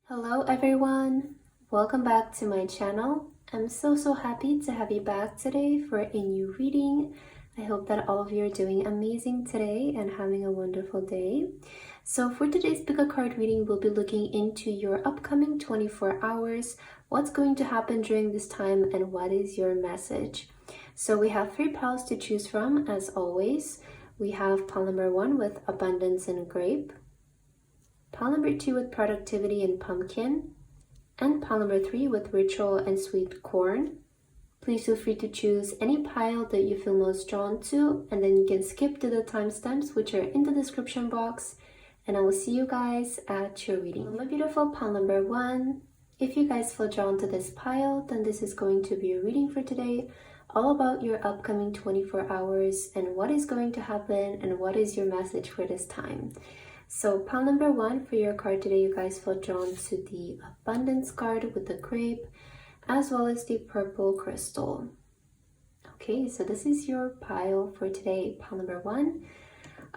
Hello everyone, welcome back to my channel. I'm so happy to have you back today for a new reading. I hope that all of you are doing amazing today and having a wonderful day. So for today's pick a card reading, we'll be looking into your upcoming 24 hours, what's going to happen during this time, and what is your message. So we have 3 piles to choose from as always. We have pile number 1 with abundance and grape, pile number 2 with productivity and pumpkin, and pile number 3 with ritual and sweet corn. Please feel free to choose any pile that you feel most drawn to, and then you can skip to the timestamps which are in the description box, and I will see you guys at your reading. My beautiful pile number 1, if you guys feel drawn to this pile, then this is going to be a reading for today, all about your upcoming 24 hours and what is going to happen and what is your message for this time. So pile number 1 for your card today, you guys feel drawn to the abundance card with the grape as well as the purple crystal. Okay, so this is your pile for today, pile number 1.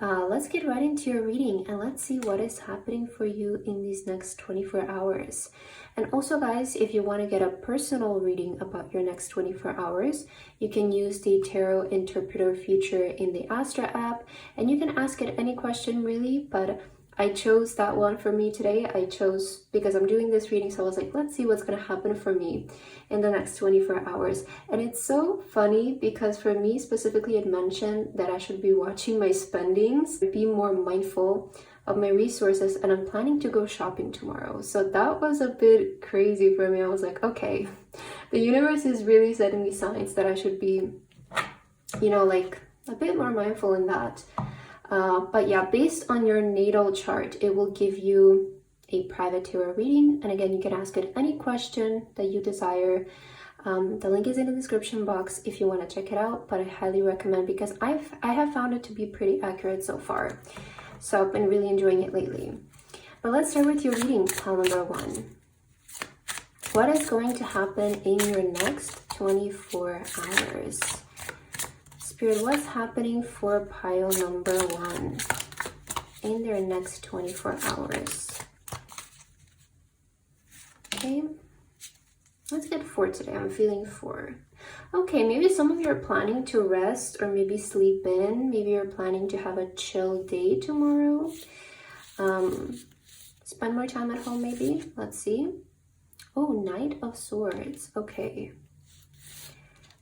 Let's get right into your reading and let's see what is happening for you in these next 24 hours. And also guys, if you want to get a personal reading about your next 24 hours, you can use the Tarot Interpreter feature in the Astra app, and you can ask it any question really, but I chose that one for me today. I chose because I'm doing this reading, so I was like, let's see what's going to happen for me in the next 24 hours. And it's so funny because for me specifically, it mentioned that I should be watching my spendings, be more mindful of my resources, and I'm planning to go shopping tomorrow. So that was a bit crazy for me. I was like, okay, the universe is really sending me signs that I should be, like a bit more mindful in that. But yeah, based on your natal chart, it will give you a private tarot reading. And again, you can ask it any question that you desire. The link is in the description box if you want to check it out, but I highly recommend because I have found it to be pretty accurate so far. So I've been really enjoying it lately. But let's start with your reading, pile number 1. What is going to happen in your next 24 hours? Spirit, what's happening for pile number 1 in their next 24 hours? Okay, let's get 4 today. I'm feeling 4. Okay, maybe some of you are planning to rest or maybe sleep in. Maybe you're planning to have a chill day tomorrow. Spend more time at home maybe. Let's see. Oh, Knight of Swords. Okay.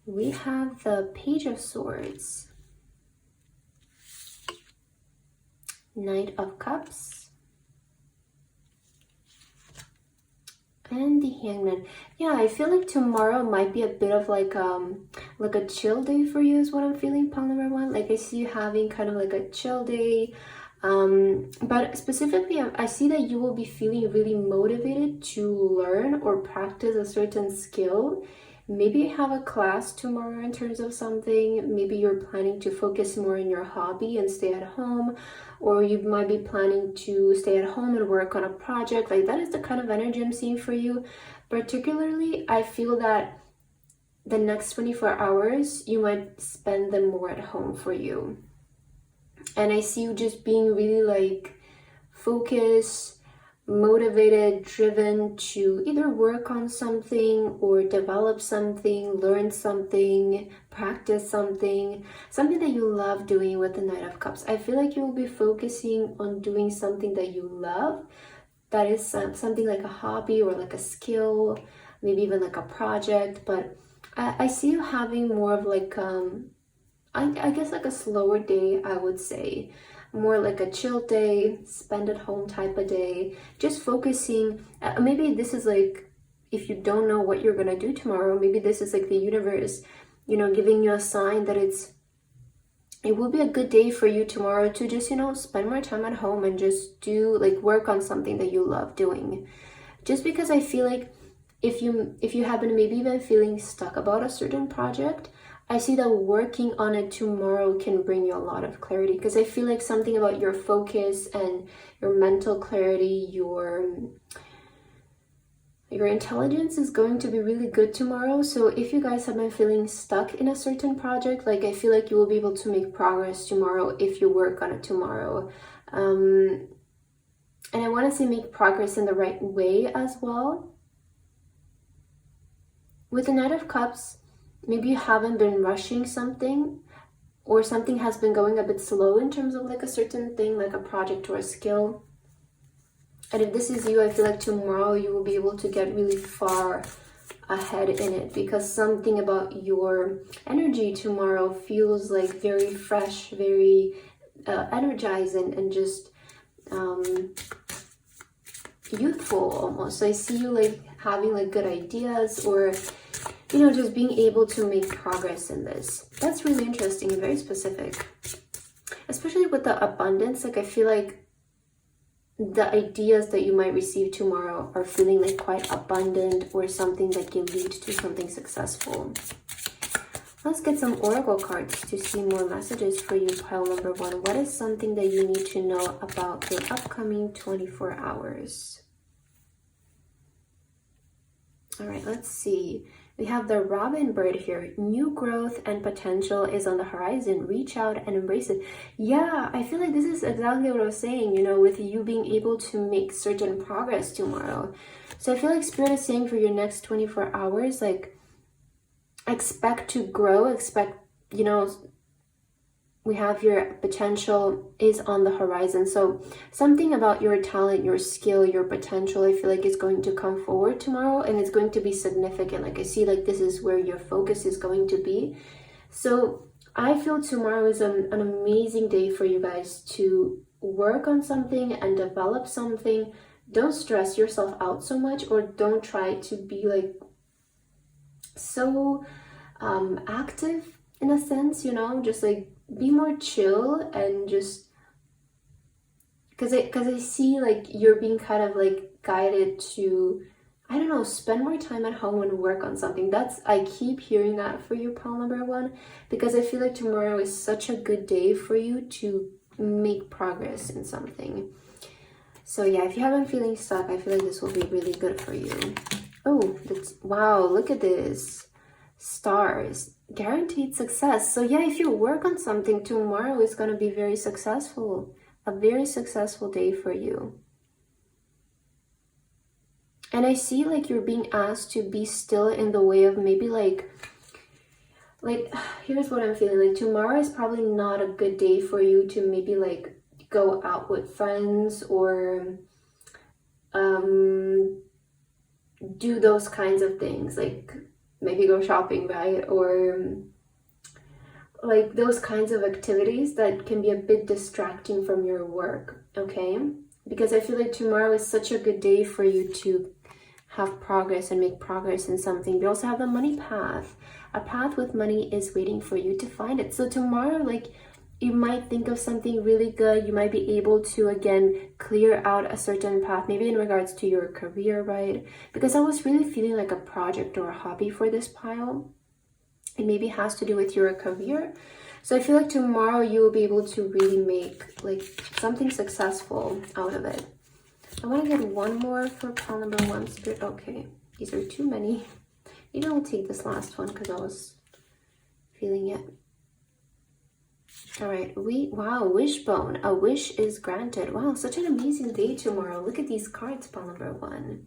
We have the Page of Swords, Knight of Cups, and the Hangman. Yeah, I feel like tomorrow might be a bit of like a chill day for you is what I'm feeling, pile number 1. Like I see you having kind of like a chill day. But specifically, I see that you will be feeling really motivated to learn or practice a certain skill. Maybe you have a class tomorrow in terms of something. Maybe you're planning to focus more on your hobby and stay at home, or you might be planning to stay at home and work on a project. Like that is the kind of energy I'm seeing for you. Particularly, I feel that the next 24 hours, you might spend them more at home for you. And I see you just being really like focused, motivated, driven to either work on something or develop something, learn something, practice something that you love doing with the Knight of Cups. I feel like you will be focusing on doing something that you love, that is something like a hobby or like a skill, maybe even like a project. But I see you having more of like I guess like a slower day, I would say. More like a chill day, spend at home type of day, just focusing. Maybe this is like, if you don't know what you're gonna do tomorrow, maybe this is like the universe, giving you a sign that it will be a good day for you tomorrow to just, spend more time at home and just do like work on something that you love doing. Just because I feel like if you happen to maybe even feeling stuck about a certain project, I see that working on it tomorrow can bring you a lot of clarity, because I feel like something about your focus and your mental clarity, your intelligence is going to be really good tomorrow. So if you guys have been feeling stuck in a certain project, like I feel like you will be able to make progress tomorrow if you work on it tomorrow. And I want to say make progress in the right way as well. With the Knight of Cups, maybe you haven't been rushing something, or something has been going a bit slow in terms of like a certain thing, like a project or a skill. And if this is you, I feel like tomorrow you will be able to get really far ahead in it, because something about your energy tomorrow feels like very fresh, very energizing, and just youthful almost. So I see you like having like good ideas, or you know, just being able to make progress in this. That's really interesting and very specific, especially with the abundance. Like I feel like the ideas that you might receive tomorrow are feeling like quite abundant, or something that can lead to something successful. Let's get some oracle cards to see more messages for you, pile number 1. What is something that you need to know about your upcoming 24 hours? All right, let's see. We have the Robin bird here. New growth and potential is on the horizon. Reach out and embrace it. Yeah, I feel like this is exactly what I was saying, you know, with you being able to make certain progress tomorrow. So I feel like Spirit is saying for your next 24 hours, like, expect to grow, expect, you know, we have your potential is on the horizon. So something about your talent, your skill, your potential, I feel like is going to come forward tomorrow, and it's going to be significant. Like I see like this is where your focus is going to be. So I feel tomorrow is an amazing day for you guys to work on something and develop something. Don't stress yourself out so much, or don't try to be like so active in a sense, you know, just like be more chill, and just because I see like you're being kind of like guided to, I don't know, spend more time at home and work on something. That's, I keep hearing that for you, pile number 1, because I feel like tomorrow is such a good day for you to make progress in something. So yeah, if you have been feeling stuck, I feel like this will be really good for you. Oh, that's, wow, look at this. Stars, guaranteed success. So yeah, if you work on something, tomorrow is going to be very successful, a very successful day for you. And I see like you're being asked to be still in the way of maybe like here's what I'm feeling. Like tomorrow is probably not a good day for you to maybe like go out with friends, or do those kinds of things, like maybe go shopping, right? Or like those kinds of activities that can be a bit distracting from your work, okay? Because I feel like tomorrow is such a good day for you to have progress and make progress in something. We also have the money path. A path with money is waiting for you to find it. So tomorrow, like, you might think of something really good. You might be able to, again, clear out a certain path, maybe in regards to your career, right? Because I was really feeling like a project or a hobby for this pile. It maybe has to do with your career. So I feel like tomorrow you will be able to really make like something successful out of it. I want to get one more for pile number 1, Spirit. Okay, these are too many. Maybe I'll take this last one because I was feeling it. All right, wow, wishbone. A wish is granted. Wow, such an amazing day tomorrow. Look at these cards, pile number 1.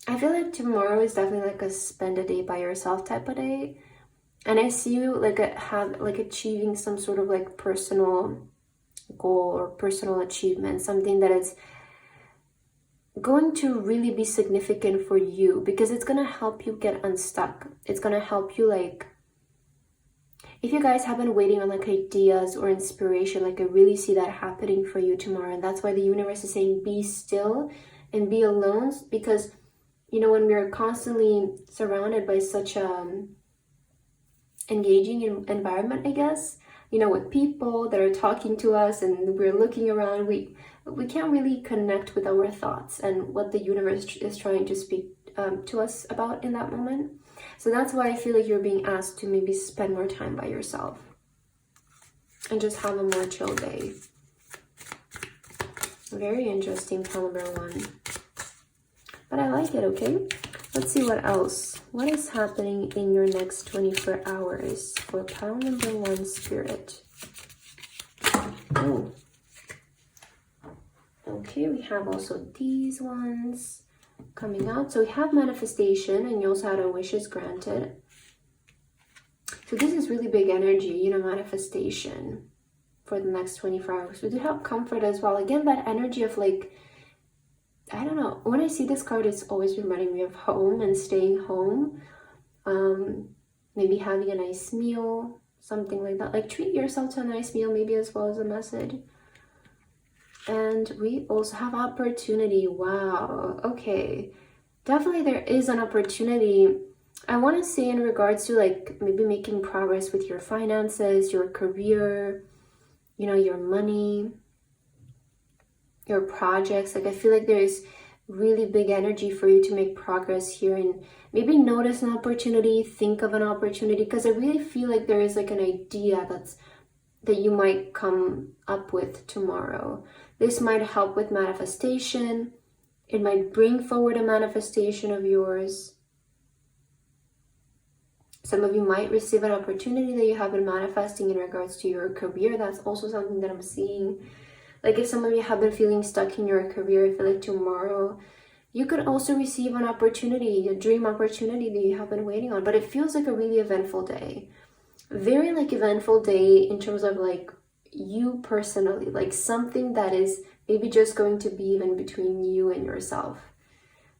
I feel like tomorrow is definitely like a spend a day by yourself type of day. And I see you like achieving some sort of like personal goal or personal achievement, something that is going to really be significant for you, because it's going to help you get unstuck. It's going to help you, like, if you guys have been waiting on like ideas or inspiration, like I really see that happening for you tomorrow. And that's why the universe is saying be still and be alone, because you know, when we're constantly surrounded by such engaging environment, I guess, you know, with people that are talking to us and we're looking around, we can't really connect with our thoughts and what the universe is trying to speak to us about in that moment. So that's why I feel like you're being asked to maybe spend more time by yourself and just have a more chill day. Very interesting, pile number 1. But I like it, okay? Let's see what else. What is happening in your next 24 hours for pile number 1, Spirit? Oh, Okay, we have also these ones coming out. So we have manifestation, and you also had a wishes granted. So this is really big energy, you know, manifestation for the next 24 hours. We do have comfort as well. Again, that energy of like, I don't know, when I see this card, it's always reminding me of home and staying home. Maybe having a nice meal, something like that. Like treat yourself to a nice meal, maybe, as well as a message. And we also have opportunity. Wow. Okay. Definitely there is an opportunity. I want to say in regards to like maybe making progress with your finances, your career, you know, your money, your projects. Like I feel like there is really big energy for you to make progress here, and maybe notice an opportunity, think of an opportunity, because I really feel like there is like an idea that you might come up with tomorrow. This might help with manifestation. It might bring forward a manifestation of yours. Some of you might receive an opportunity that you have been manifesting in regards to your career. That's also something that I'm seeing. Like if some of you have been feeling stuck in your career, I feel like tomorrow you could also receive an opportunity, a dream opportunity that you have been waiting on. But it feels like a really eventful day. Very like eventful day in terms of like you personally, like something that is maybe just going to be even between you and yourself.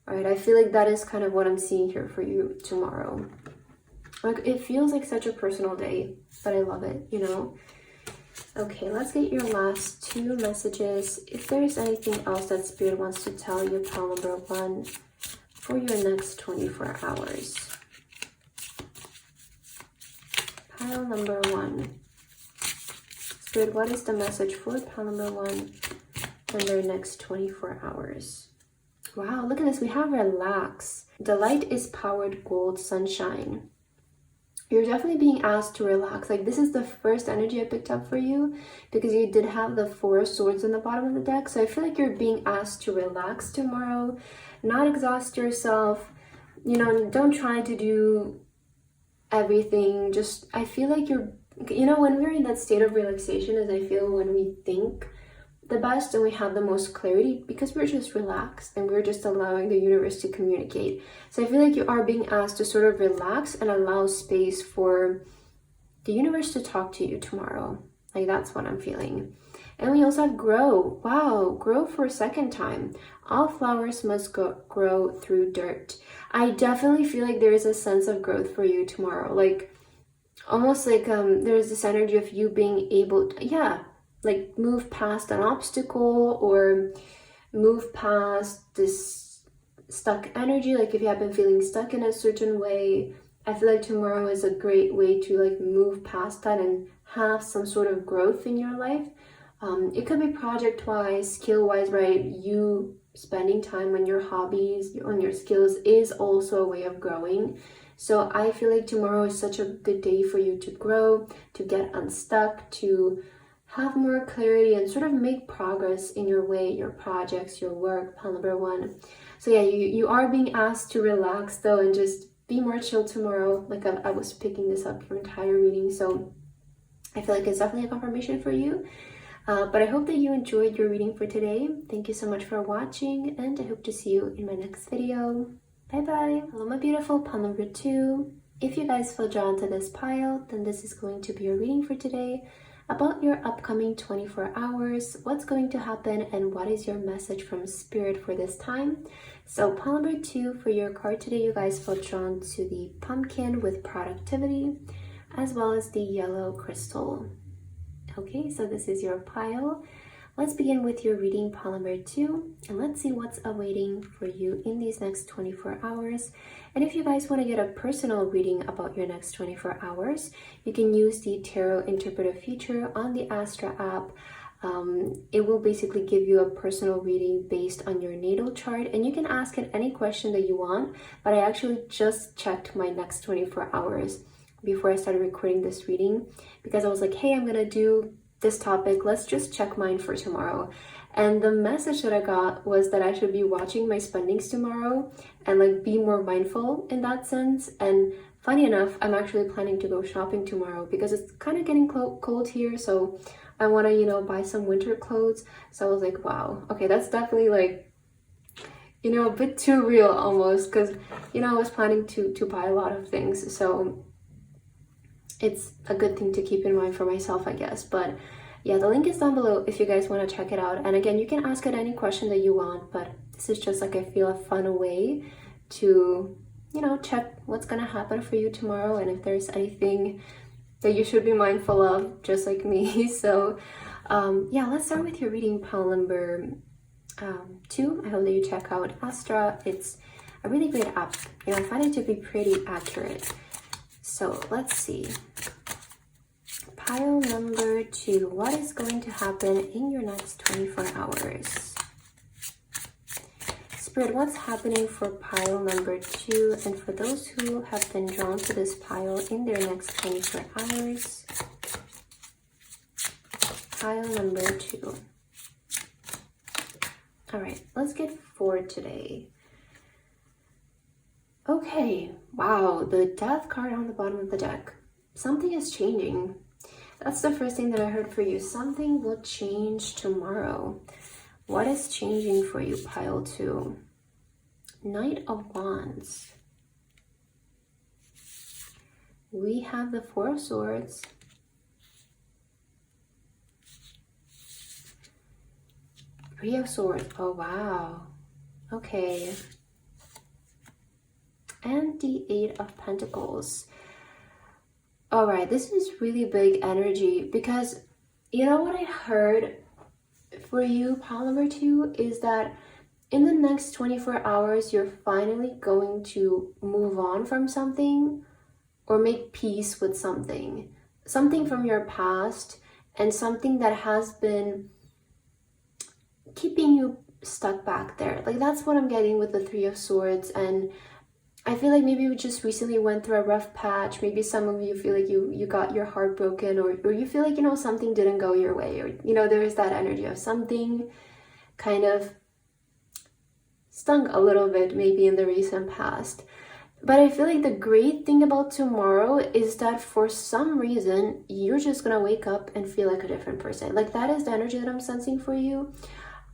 All right, I feel like that is kind of what I'm seeing here for you tomorrow. Like it feels like such a personal day, but I love it, you know. Okay, let's get your last two messages. If there's anything else that Spirit wants to tell you, pile number 1, for your next 24 hours. Pile number 1. Spirit, what is the message for pile number 1 in their next 24 hours? Wow, look at this. We have relax. The light is powered gold sunshine. You're definitely being asked to relax. Like this is the first energy I picked up for you, because you did have the 4 of swords in the bottom of the deck. So I feel like you're being asked to relax tomorrow, not exhaust yourself. You know, don't try to do everything. Just, I feel like you're, you know, when we're in that state of relaxation, as I feel when we think the best and we have the most clarity, because we're just relaxed and we're just allowing the universe to communicate. So I feel like you are being asked to sort of relax and allow space for the universe to talk to you tomorrow. Like that's what I'm feeling. And we also have grow. Wow, grow for a second time. All flowers must grow through dirt. I definitely feel like there is a sense of growth for you tomorrow. Like almost like there's this energy of you being able to, like move past an obstacle or move past this stuck energy. Like if you have been feeling stuck in a certain way, I feel like tomorrow is a great way to like move past that and have some sort of growth in your life. It could be project-wise, skill-wise, right? You spending time on your hobbies, on your skills is also a way of growing. So I feel like tomorrow is such a good day for you to grow, to get unstuck, to have more clarity and sort of make progress in your way, your projects, your work, pile number 1. So yeah, you are being asked to relax though and just be more chill tomorrow. Like I was picking this up your entire reading, so I feel like it's definitely a confirmation for you. But I hope that you enjoyed your reading for today. Thank you so much for watching, and I hope to see you in my next video. Bye bye. Hello my beautiful pile number 2. If you guys feel drawn to this pile, then this is going to be your reading for today, about your upcoming 24 hours, what's going to happen, and what is your message from Spirit for this time. So pile number 2 for your card today, you guys felt drawn to the pumpkin with productivity, as well as the yellow crystal. Okay, so this is your pile. Let's begin with your reading, pile number 2, and let's see what's awaiting for you in these next 24 hours. And if you guys want to get a personal reading about your next 24 hours, you can use the Tarot Interpretive feature on the Astra app. It will basically give you a personal reading based on your natal chart, and you can ask it any question that you want. But I actually just checked my next 24 hours before I started recording this reading, because I was like, hey, I'm gonna do this topic, let's just check mine for tomorrow. And the message that I got was that I should be watching my spendings tomorrow and like be more mindful in that sense. And funny enough, I'm actually planning to go shopping tomorrow because it's kind of getting cold here, so I want to, you know, buy some winter clothes. So I was like, wow, okay, that's definitely like, you know, a bit too real almost, because, you know, I was planning to buy a lot of things. So it's a good thing to keep in mind for myself, I guess. But yeah, the link is down below if you guys want to check it out. And again, you can ask it any question that you want, but this is just like, I feel, a fun way to, you know, check what's gonna happen for you tomorrow, and if there's anything that you should be mindful of, just like me. So yeah, let's start with your reading, pile number 2. I hope that you check out Astra. It's a really great app. You know, I find it to be pretty accurate. So let's see. Pile number 2. What is going to happen in your next 24 hours? Spirit, what's happening for pile number 2 and for those who have been drawn to this pile in their next 24 hours? Pile number 2. All right, let's get 4 today. Okay, wow, the Death card on the bottom of the deck. Something is changing. That's the first thing that I heard for you. Something will change tomorrow. What is changing for you, pile 2? Knight of Wands. We have the 4 of Swords. Three of Swords. Oh, wow. Okay. And the 8 of Pentacles. All right, this is really big energy, because you know what I heard for you, pile number 2, is that in the next 24 hours, you're finally going to move on from something or make peace with something from your past, and something that has been keeping you stuck back there. Like, that's what I'm getting with the 3 of Swords. And I feel like maybe you just recently went through a rough patch. Maybe some of you feel like you got your heart broken, or you feel like, you know, something didn't go your way, or, you know, there is that energy of something kind of stung a little bit maybe in the recent past. But I feel like the great thing about tomorrow is that for some reason, you're just gonna wake up and feel like a different person. Like, that is the energy that I'm sensing for you.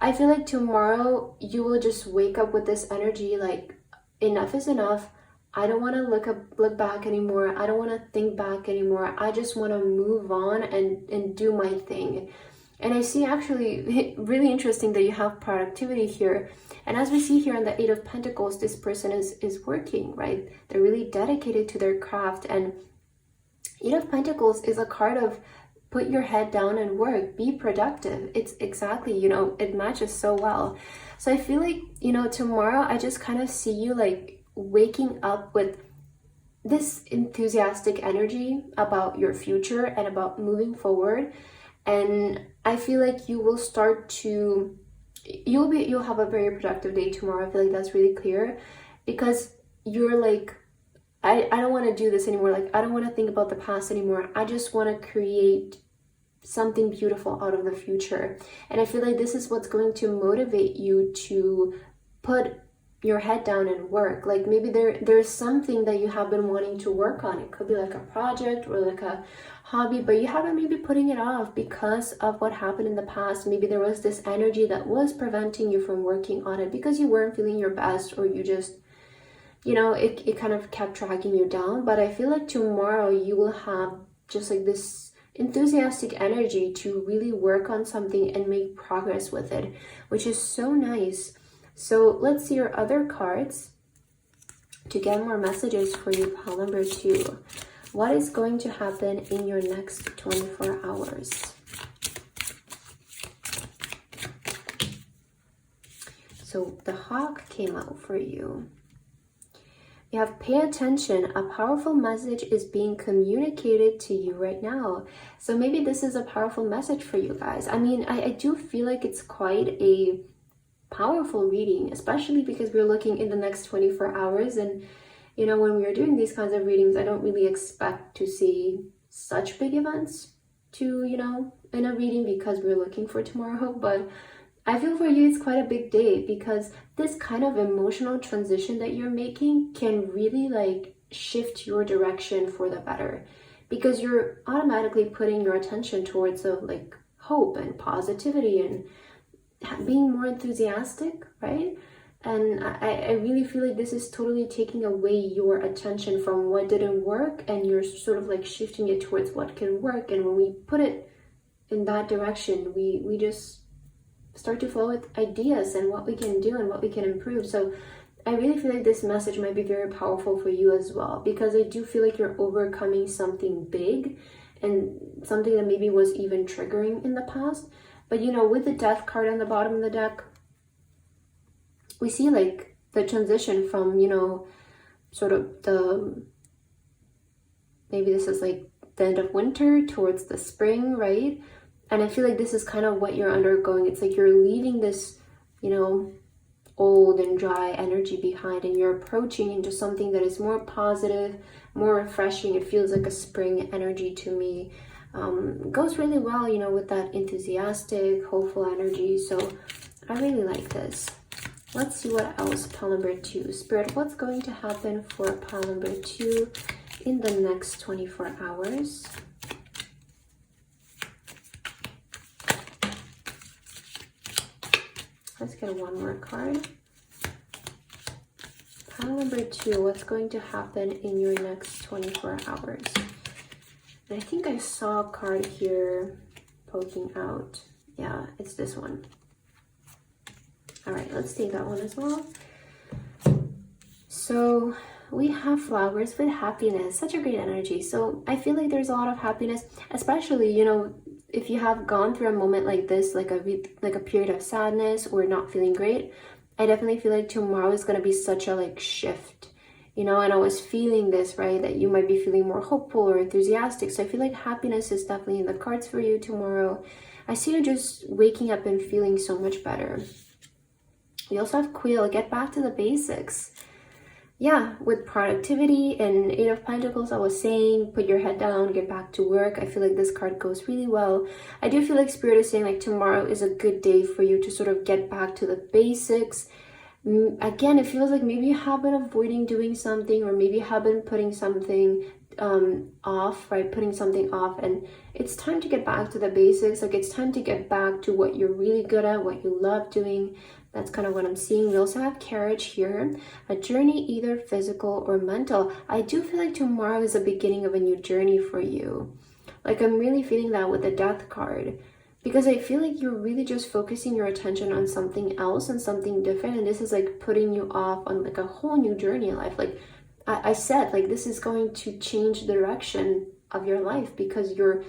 I feel like tomorrow you will just wake up with this energy like, enough is enough. I don't want to look back anymore. I don't want to think back anymore. I just want to move on and do my thing. And I see, actually, really interesting that you have productivity here. And as we see here on the 8 of Pentacles, this person is working, right? They're really dedicated to their craft. And 8 of Pentacles is a card of put your head down and work, be productive. It's exactly, you know, it matches so well. So I feel like, you know, tomorrow I just kind of see you like waking up with this enthusiastic energy about your future and about moving forward. And I feel like you will start to, you'll have a very productive day tomorrow. I feel like that's really clear, because you're like, I don't want to do this anymore. Like, I don't want to think about the past anymore. I just want to create something beautiful out of the future. And I feel like this is what's going to motivate you to put your head down and work. Like, maybe there's something that you have been wanting to work on. It could be like a project or like a hobby, but you haven't maybe putting it off because of what happened in the past. Maybe there was this energy that was preventing you from working on it because you weren't feeling your best, or you just, you know, it kind of kept dragging you down. But I feel like tomorrow you will have just like this enthusiastic energy to really work on something and make progress with it, which is so nice. So let's see your other cards to get more messages for you, pile number 2. What is going to happen in your next 24 hours? So the Hawk came out for you. You have pay attention. A powerful message is being communicated to you right now. So maybe this is a powerful message for you guys. I mean, I do feel like it's quite a powerful reading, especially because we're looking in the next 24 hours. And, you know, when we are doing these kinds of readings, I don't really expect to see such big events to, you know, in a reading, because we're looking for tomorrow. But I feel for you it's quite a big day, because this kind of emotional transition that you're making can really like shift your direction for the better, because you're automatically putting your attention towards the like hope and positivity and being more enthusiastic, right? And I really feel like this is totally taking away your attention from what didn't work, and you're sort of like shifting it towards what can work. And when we put it in that direction, we just start to flow with ideas and what we can do and what we can improve. So I really feel like this message might be very powerful for you as well, because I do feel like you're overcoming something big and something that maybe was even triggering in the past. But you know, with the Death card on the bottom of the deck, we see like the transition from, you know, sort of maybe this is like the end of winter towards the spring, right? And I feel like this is kind of what you're undergoing. It's like you're leaving this, you know, old and dry energy behind, and you're approaching into something that is more positive, more refreshing. It feels like a spring energy to me. Goes really well, you know, with that enthusiastic, hopeful energy. So I really like this. Let's see what else. Pile number 2. Spirit, what's going to happen for pile number 2 in the next 24 hours? Let's get one more card. Pile number 2, what's going to happen in your next 24 hours? And I think I saw a card here poking out. Yeah, it's this one. All right, let's take that one as well. So we have flowers with happiness, such a great energy. So I feel like there's a lot of happiness, especially, you know, if you have gone through a moment like this, like a period of sadness or not feeling great. I definitely feel like tomorrow is going to be such a like shift, you know, and I was feeling this, right, that you might be feeling more hopeful or enthusiastic. So I feel like happiness is definitely in the cards for you tomorrow. I see you just waking up and feeling so much better. We also have Quill, get back to the basics. Yeah, with productivity and 8 of Pentacles, I was saying, put your head down, get back to work. I feel like this card goes really well. I do feel like Spirit is saying like tomorrow is a good day for you to sort of get back to the basics. Again, it feels like maybe you have been avoiding doing something, or maybe you have been putting something off, right? Putting something off, and it's time to get back to the basics. Like it's time to get back to what you're really good at, what you love doing. That's kind of what I'm seeing. We also have Carriage here, a journey either physical or mental. I do feel like tomorrow is the beginning of a new journey for you. Like I'm really feeling that with the Death card, because I feel like you're really just focusing your attention on something else and something different. And this is like putting you off on like a whole new journey in life. Like I said, like this is going to change the direction of your life, because you're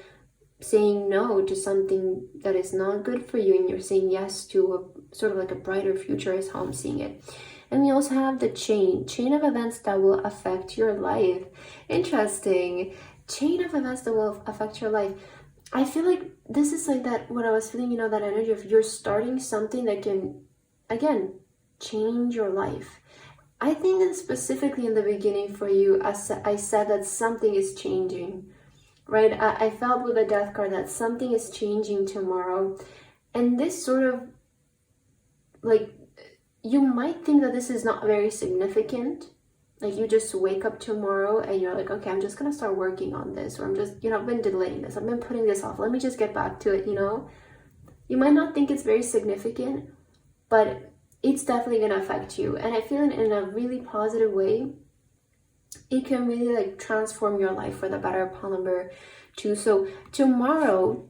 saying no to something that is not good for you, and you're saying yes to a sort of like a brighter future is how I'm seeing it. And we also have the chain of events that will affect your life. Interesting. Chain of events that will affect your life. I feel like this is like that, what I was feeling, you know, that energy of you're starting something that can, again, change your life. I think that specifically in the beginning for you, I said that something is changing. Right, I felt with the Death card that something is changing tomorrow. And this sort of, like, you might think that this is not very significant. Like, you just wake up tomorrow and you're like, okay, I'm just going to start working on this. Or I'm just, you know, I've been delaying this. I've been putting this off. Let me just get back to it, you know. You might not think it's very significant, but it's definitely going to affect you. And I feel in a really positive way. It can really like transform your life for the better, pile number 2. So tomorrow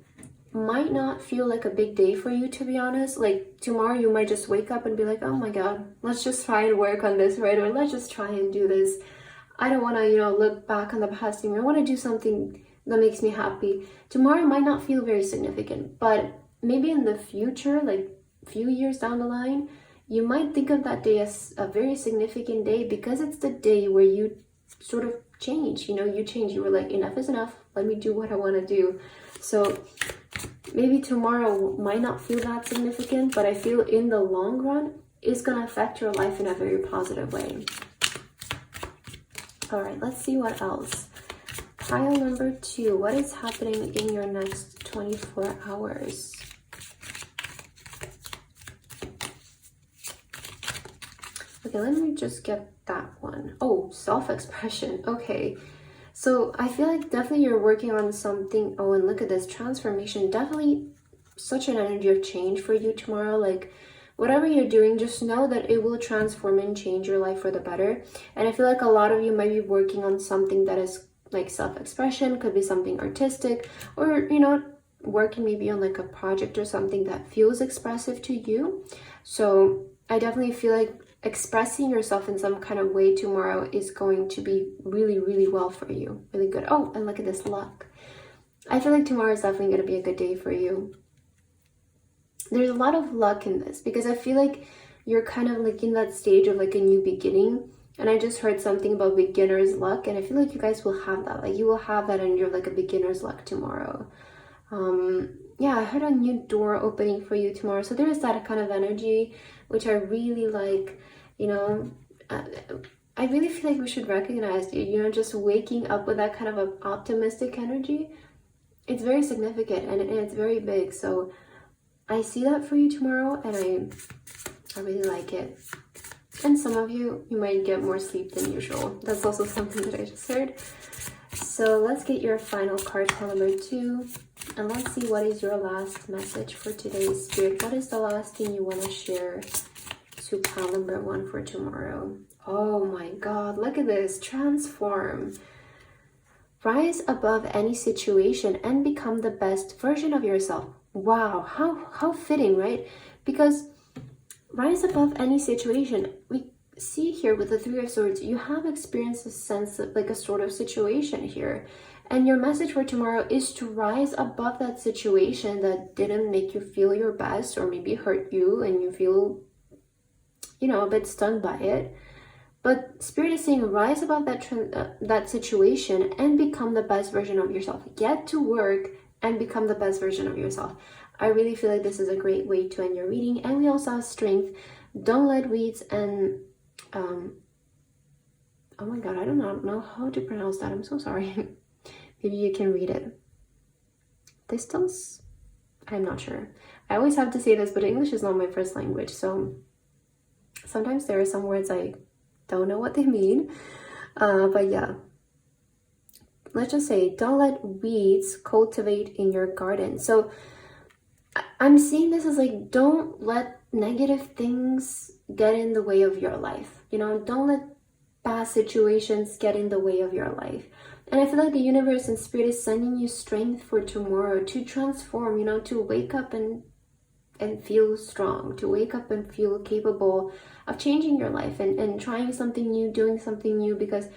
might not feel like a big day for you, to be honest. Like tomorrow you might just wake up and be like, oh my god, let's just try and work on this, right? Or let's just try and do this. I don't want to, you know, look back on the past thing. I want to do something that makes me happy. Tomorrow might not feel very significant, but maybe in the future, like a few years down the line, you might think of that day as a very significant day, because it's the day where you sort of change, you know, you were like, enough is enough, let me do what I want to do. So maybe tomorrow might not feel that significant, but I feel in the long run it's going to affect your life in a very positive way. All right, let's see what else. Pile number 2, what is happening in your next 24 hours? Okay, let me just get that one. Oh, self-expression. Okay. So I feel like definitely you're working on something. Oh, and look at this transformation. Definitely such an energy of change for you tomorrow. Like whatever you're doing, just know that it will transform and change your life for the better. And I feel like a lot of you might be working on something that is like self-expression, could be something artistic, or you know, working maybe on like a project or something that feels expressive to you. So I definitely feel like expressing yourself in some kind of way tomorrow is going to be really, really well for you. Really good. Oh, and look at this luck. I feel like tomorrow is definitely going to be a good day for you. There's a lot of luck in this because I feel like you're kind of like in that stage of like a new beginning. And I just heard something about beginner's luck, and I feel like you guys will have that. Like you will have that energy of like a beginner's luck tomorrow. Yeah, I heard a new door opening for you tomorrow. So there is that kind of energy, which I really like. You know, I really feel like we should recognize, you know, just waking up with that kind of an optimistic energy. It's very significant and it's very big. So I see that for you tomorrow, and I really like it. And some of you might get more sleep than usual. That's also something that I just heard. So let's get your final card, pile number 2. And let's see what is your last message for today's Spirit. What is the last thing you want to share to pile number 1 for tomorrow? Oh my God, look at this. Transform. Rise above any situation and become the best version of yourself. Wow, how fitting, right? Because rise above any situation. We see here with the 3 of Swords, you have experienced a sense of like a sort of situation here. And your message for tomorrow is to rise above that situation that didn't make you feel your best or maybe hurt you and you feel, you know, a bit stunned by it. But Spirit is saying rise above that situation and become the best version of yourself. Get to work and become the best version of yourself. I really feel like this is a great way to end your reading. And we also have strength. Don't let weeds and oh my God, I do not know how to pronounce that. I'm so sorry. Maybe you can read it. Distance? I'm not sure. I always have to say this, but English is not my first language. So sometimes there are some words I don't know what they mean. But yeah. Let's just say, don't let weeds cultivate in your garden. So I'm seeing this as like, don't let negative things get in the way of your life. You know, don't let past situations get in the way of your life. And I feel like the universe and Spirit is sending you strength for tomorrow to transform, you know, to wake up and feel strong, to wake up and feel capable of changing your life and trying something new, doing something new. Because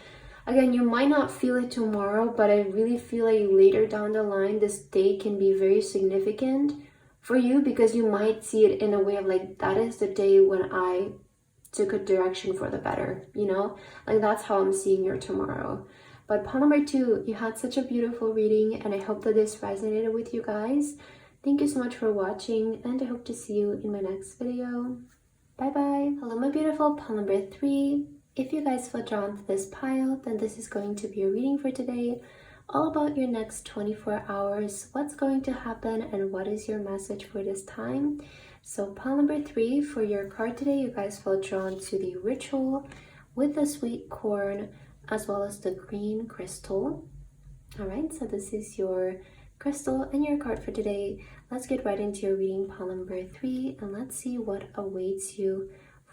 again, you might not feel it tomorrow, but I really feel like later down the line, this day can be very significant for you, because you might see it in a way of like, that is the day when I took a direction for the better, you know? Like that's how I'm seeing your tomorrow. But pile number 2, you had such a beautiful reading, and I hope that this resonated with you guys. Thank you so much for watching, and I hope to see you in my next video. Bye bye. Hello my beautiful pile number 3. If you guys feel drawn to this pile, then this is going to be a reading for today, all about your next 24 hours, what's going to happen, and what is your message for this time. So pile number 3, for your card today, you guys feel drawn to the ritual with the sweet corn, as well as the green crystal. All right, so this is your crystal and your card for today. Let's get right into your reading, pile number 3, and let's see what awaits you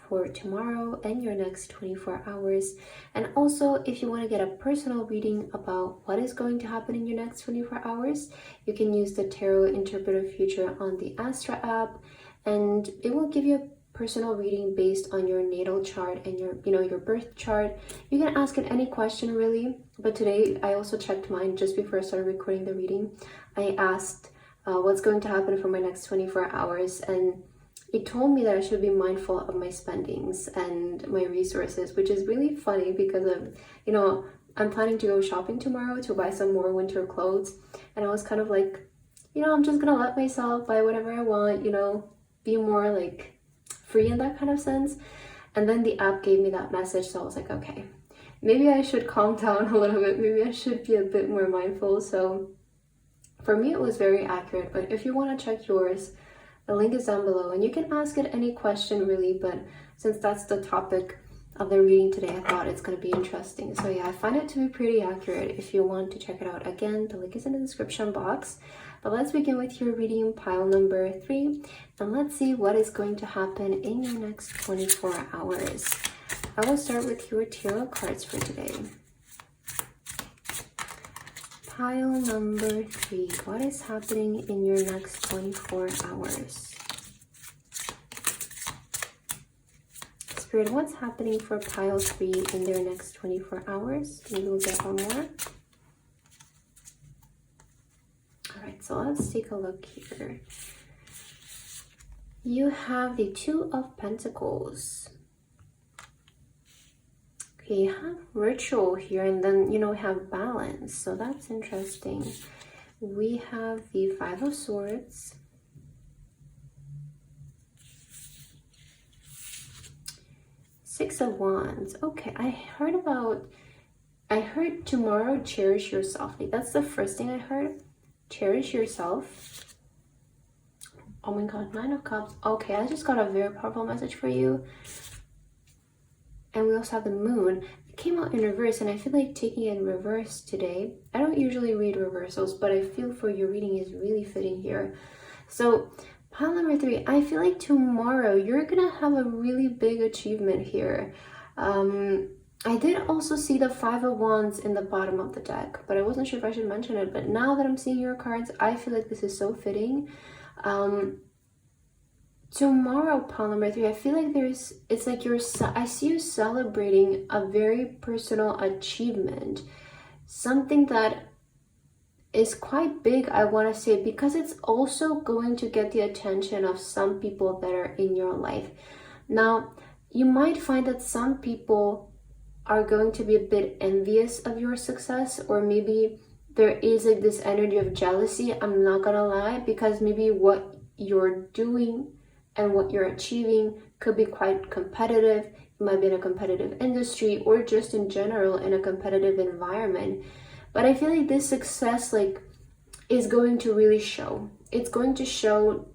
for tomorrow and your next 24 hours. And also, if you want to get a personal reading about what is going to happen in your next 24 hours, you can use the Tarot Interpreter feature on the Astra app, and it will give you a personal reading based on your natal chart and your birth chart. You can ask it any question really, but today I also checked mine just before I started recording the reading. I asked what's going to happen for my next 24 hours, and it told me that I should be mindful of my spendings and my resources, which is really funny because of, you know, I'm planning to go shopping tomorrow to buy some more winter clothes, and I was kind of like, you know, I'm just gonna let myself buy whatever I want, you know, be more like free in that kind of sense. And then the app gave me that message, so I was like, okay, maybe I should calm down a little bit, maybe I should be a bit more mindful. So for me it was very accurate, but if you want to check yours, the link is down below, and you can ask it any question really, but since that's the topic of the reading today, I thought it's going to be interesting. So yeah, I find it to be pretty accurate. If you want to check it out, again, the link is in the description box. But let's begin with your reading, pile number 3, and let's see what is going to happen in your next 24 hours. I will start with your tarot cards for today. Pile number 3, what is happening in your next 24 hours? Spirit, what's happening for pile 3 in their next 24 hours? Maybe we'll get one more. Alright, so let's take a look here. You have the Two of Pentacles. Okay, you have ritual here, and then, you know, have balance. So that's interesting. We have the Five of Swords. Six of Wands. Okay, I heard tomorrow, cherish yourself. Like, that's the first thing I heard. Cherish yourself. Oh my god, Nine of Cups. Okay, I just got a very powerful message for you. And we also have the Moon. It came out in reverse, and I feel like taking it in reverse today. I don't usually read reversals, but I feel for your reading is really fitting here. So pile number 3, I feel like tomorrow you're gonna have a really big achievement here. I did also see the Five of Wands in the bottom of the deck, but I wasn't sure if I should mention it. But now that I'm seeing your cards, I feel like this is so fitting. Tomorrow, pile number 3, I feel like it's like I see you celebrating a very personal achievement, something that is quite big, I want to say, because it's also going to get the attention of some people that are in your life. Now, you might find that some people are going to be a bit envious of your success, or maybe there is like this energy of jealousy. I'm not gonna lie, because maybe what you're doing and what you're achieving could be quite competitive. You might be in a competitive industry, or just in general in a competitive environment. But I feel like this success is going to really show. It's going to show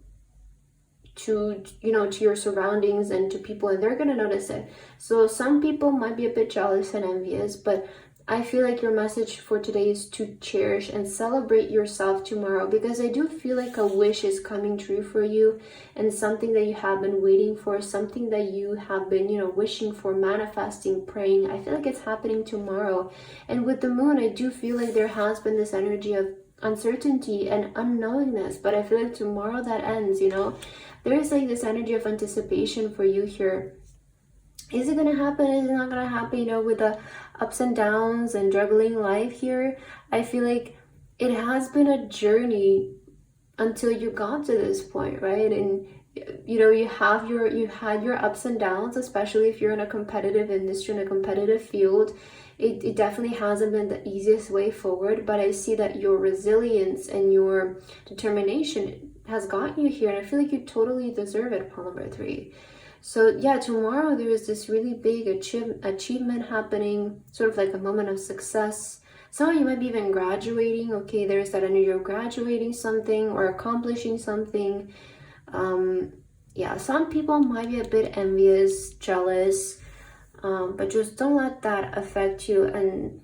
to, you know, to your surroundings and to people, and they're going to notice it. So some people might be a bit jealous and envious, but I feel like your message for today is to cherish and celebrate yourself tomorrow, because I do feel like a wish is coming true for you, and something that you have been waiting for, something that you have been, you know, wishing for, manifesting, praying. I feel like it's happening tomorrow. And with the Moon, I do feel like there has been this energy of uncertainty and unknowingness, but I feel like tomorrow that ends, you know. There is like this energy of anticipation for you here. Is it gonna happen? Is it not gonna happen? You know, with the ups and downs and juggling life here, I feel like it has been a journey until you got to this point, right? And you know, you had your ups and downs, especially if you're in a competitive industry, in a competitive field. It definitely hasn't been the easiest way forward, but I see that your resilience and your determination has gotten you here, and I feel like you totally deserve it, pile number 3. So yeah, tomorrow there is this really big achievement happening, sort of like a moment of success. Some of you might be even graduating. Okay, there's that energy of graduating something or accomplishing something. Yeah, some people might be a bit envious, jealous, but just don't let that affect you. And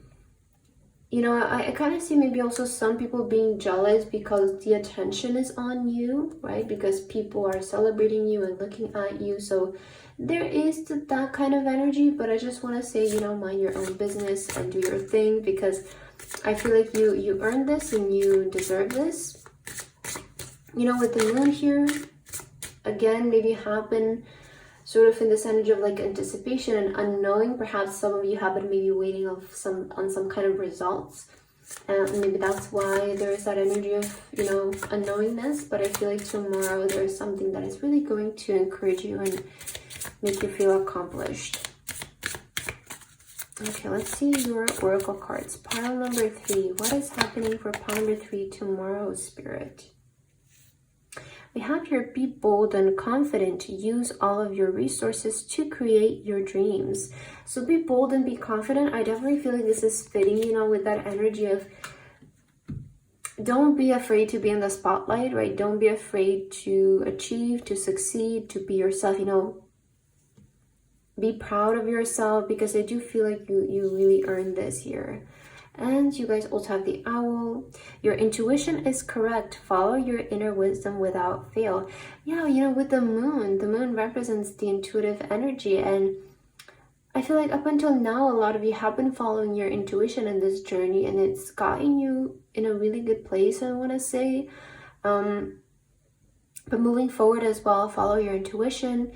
you know, I kind of see maybe also some people being jealous because the attention is on you, right? Because people are celebrating you and looking at you. So there is that kind of energy, but I just want to say, you know, mind your own business and do your thing, because I feel like you earned this and you deserve this. You know, with the Moon here, again, maybe happen sort of in this energy of like anticipation and unknowing. Perhaps some of you have been maybe waiting on some kind of results, and maybe that's why there is that energy of, you know, unknowingness. But I feel like tomorrow there is something that is really going to encourage you and make you feel accomplished. Okay, let's see your oracle cards. Pile number 3, what is happening for pile number 3 tomorrow, Spirit? We have here, be bold and confident to use all of your resources to create your dreams. So be bold and be confident. I definitely feel like this is fitting, you know, with that energy of don't be afraid to be in the spotlight, right? Don't be afraid to achieve, to succeed, to be yourself, you know. Be proud of yourself, because I do feel like you really earned this here. And you guys also have the owl. Your intuition is correct. Follow your inner wisdom without fail. Yeah, you know, with the moon represents the intuitive energy. And I feel like up until now, a lot of you have been following your intuition in this journey, and it's gotten you in a really good place, I want to say. But moving forward as well, follow your intuition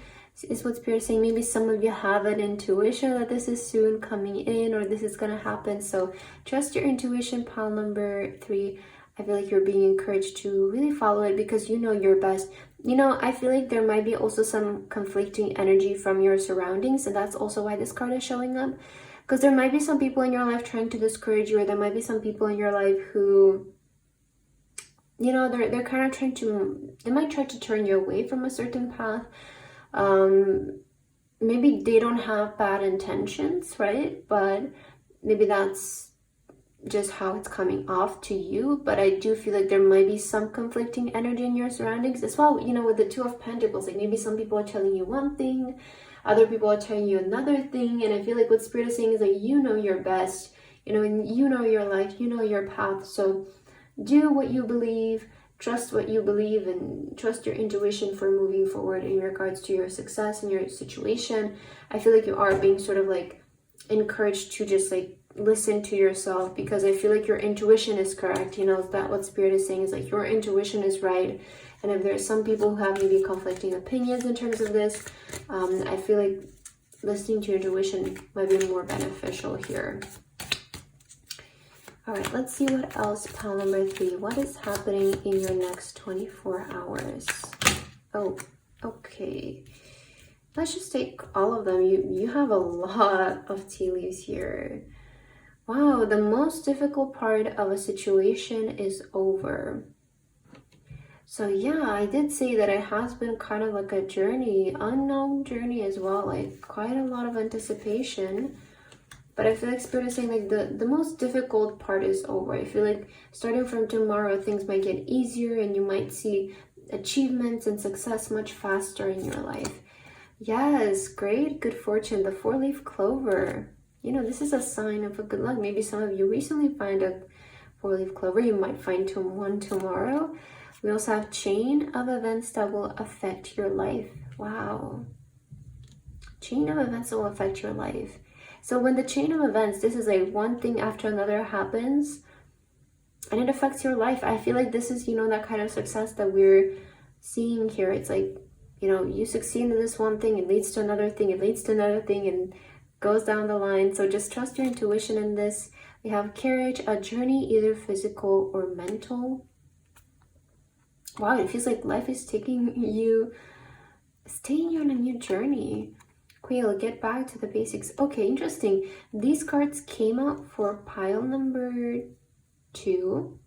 is what Spirit is saying. Maybe some of you have an intuition that this is soon coming in or this is going to happen. So trust your intuition, pile number 3. I feel like you're being encouraged to really follow it because you know your best. You know, I feel like there might be also some conflicting energy from your surroundings, and that's also why this card is showing up. Because there might be some people in your life trying to discourage you, or there might be some people in your life who, you know, they're kind of trying to, they might try to turn you away from a certain path. Maybe they don't have bad intentions, right? But maybe that's just how it's coming off to you. But I do feel like there might be some conflicting energy in your surroundings as well. You know, with the Two of Pentacles, like maybe some people are telling you one thing, other people are telling you another thing. And I feel like what Spirit is saying is that you know your best, you know, and you know your life, you know your path. So do what you believe, trust what you believe, and trust your intuition for moving forward in regards to your success and your situation. I feel like you are being sort of like encouraged to just like listen to yourself, because I feel like your intuition is correct. You know, that what Spirit is saying is like your intuition is right. And if there's some people who have maybe conflicting opinions in terms of this, I feel like listening to your intuition might be more beneficial here. All right, let's see what else. Pile number 3. What is happening in your next 24 hours? Oh, okay. Let's just take all of them. You have a lot of tea leaves here. Wow, the most difficult part of a situation is over. So yeah, I did say that it has been kind of like a journey, unknown journey as well, like quite a lot of anticipation. But I feel like Spirit is saying like the most difficult part is over. I feel like starting from tomorrow, things might get easier and you might see achievements and success much faster in your life. Yes, great, good fortune. The 4-leaf clover. You know, this is a sign of a good luck. Maybe some of you recently find a 4-leaf clover. You might find one tomorrow. We also have chain of events that will affect your life. Wow. Chain of events that will affect your life. So when the chain of events, this is like one thing after another happens and it affects your life. I feel like this is, you know, that kind of success that we're seeing here. It's like, you know, you succeed in this one thing, it leads to another thing, it leads to another thing, and goes down the line. So just trust your intuition in this. We have carriage, a journey, either physical or mental. Wow, it feels like life is taking you on a new journey. Quail, get back to the basics. Okay, interesting. These cards came out for pile number 2.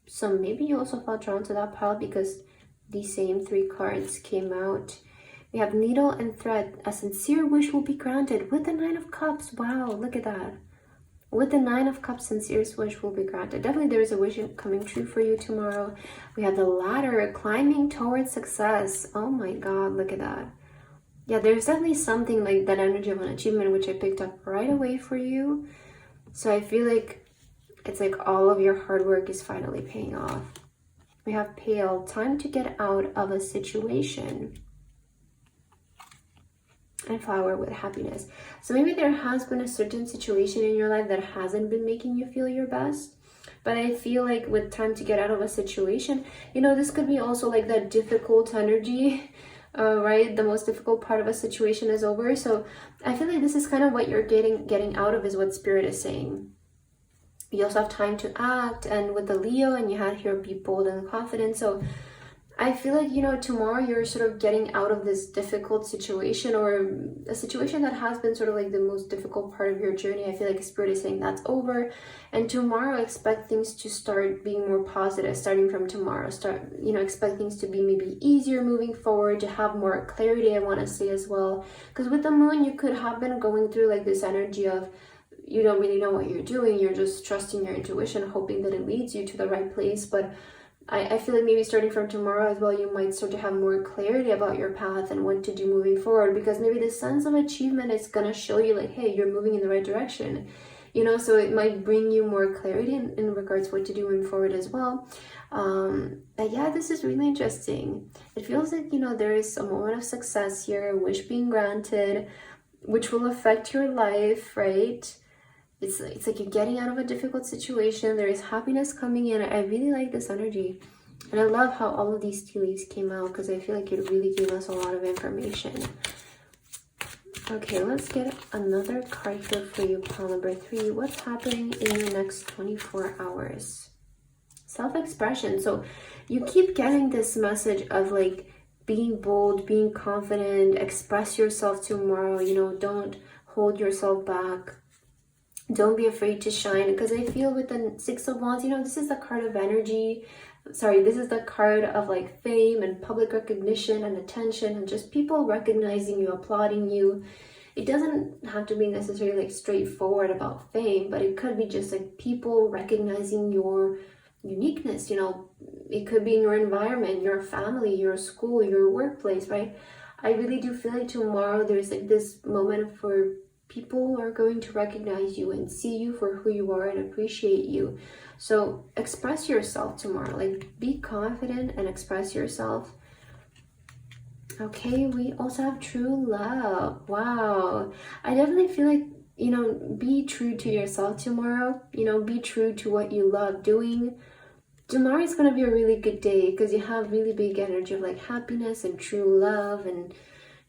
So maybe you also felt drawn to that pile because these same 3 cards came out. We have needle and thread. A sincere wish will be granted with the 9 of Cups. Wow, look at that. With the 9 of Cups, sincere wish will be granted. Definitely there is a wish coming true for you tomorrow. We have the ladder, climbing towards success. Oh my God, look at that. Yeah, there's definitely something like that energy of an achievement, which I picked up right away for you. So I feel like it's like all of your hard work is finally paying off. We have pale, time to get out of a situation. And flower with happiness. So maybe there has been a certain situation in your life that hasn't been making you feel your best. But I feel like with time to get out of a situation, you know, this could be also like that difficult energy. Right, the most difficult part of a situation is over. So I feel like this is kind of what you're getting out of, is what Spirit is saying. You also have time to act, and with the Leo, and you had here be bold and confident. So I feel like, you know, tomorrow you're sort of getting out of this difficult situation, or a situation that has been sort of like the most difficult part of your journey. I feel like Spirit is saying that's over, and tomorrow expect things to start being more positive. Starting from tomorrow, expect things to be maybe easier moving forward, to have more clarity, I want to say as well. Because with the moon, you could have been going through like this energy of you don't really know what you're doing. You're just trusting your intuition, hoping that it leads you to the right place. But I feel like maybe starting from tomorrow as well, you might start to have more clarity about your path and what to do moving forward, because maybe the sense of achievement is going to show you like, hey, you're moving in the right direction. you know, so it might bring you more clarity in regards to what to do moving forward as well. But yeah, this is really interesting. It feels like, you know, there is a moment of success here, a wish being granted, which will affect your life, right? It's like you're getting out of a difficult situation. There is happiness coming in. I really like this energy. And I love how all of these tea leaves came out, because I feel like it really gave us a lot of information. Okay, let's get another card here for you, pile number 3. What's happening in your next 24 hours? Self-expression. So you keep getting this message of like being bold, being confident, express yourself tomorrow, you know, don't hold yourself back. Don't be afraid to shine, because I feel with the 6 of Wands, you know, this is the card of energy. Sorry, this is the card of like fame and public recognition and attention and just people recognizing you, applauding you. It doesn't have to be necessarily like straightforward about fame, but it could be just like people recognizing your uniqueness, you know. It could be in your environment, your family, your school, your workplace, right? I really do feel like tomorrow there's like this moment for people are going to recognize you and see you for who you are and appreciate you. So express yourself tomorrow, like be confident and express yourself. Okay, we also have true love. Wow. I definitely feel like, you know, be true to yourself tomorrow. You know, be true to what you love doing. Tomorrow is going to be a really good day, because you have really big energy of like happiness and true love and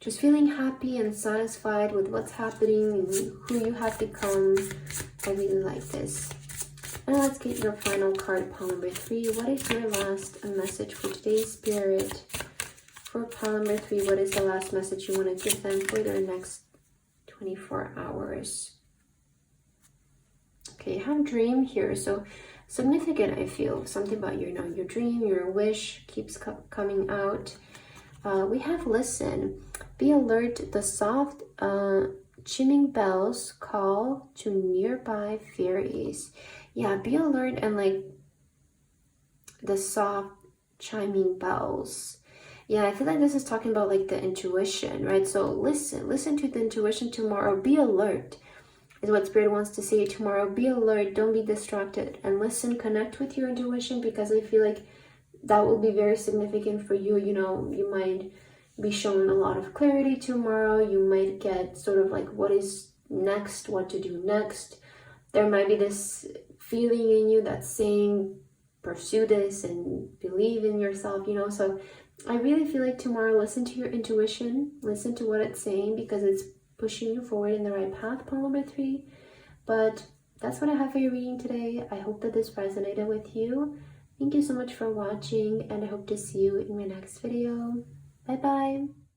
just feeling happy and satisfied with what's happening and who you have become. I really like this. And let's get your final card, pile number 3. What is your last message for today's spirit? For pile number 3, what is the last message you want to give them for their next 24 hours? Okay, you have dream here. So significant, I feel. Something about your dream, your wish keeps coming out. We have listen. Be alert, the soft chiming bells call to nearby fairies. Yeah, be alert and like the soft chiming bells. Yeah, I feel like this is talking about like the intuition, right? So listen to the intuition tomorrow. Be alert is what Spirit wants to say tomorrow. Be alert, don't be distracted, and listen, connect with your intuition, because I feel like that will be very significant for you. You know, you might be shown a lot of clarity tomorrow. You might get sort of like what is next, what to do next. There might be this feeling in you that's saying pursue this and believe in yourself, you know. So I really feel like tomorrow, listen to your intuition, listen to what it's saying, because it's pushing you forward in the right path, pile number 3. But that's what I have for your reading today. I hope that this resonated with you. Thank you so much for watching, and I hope to see you in my next video. Bye bye.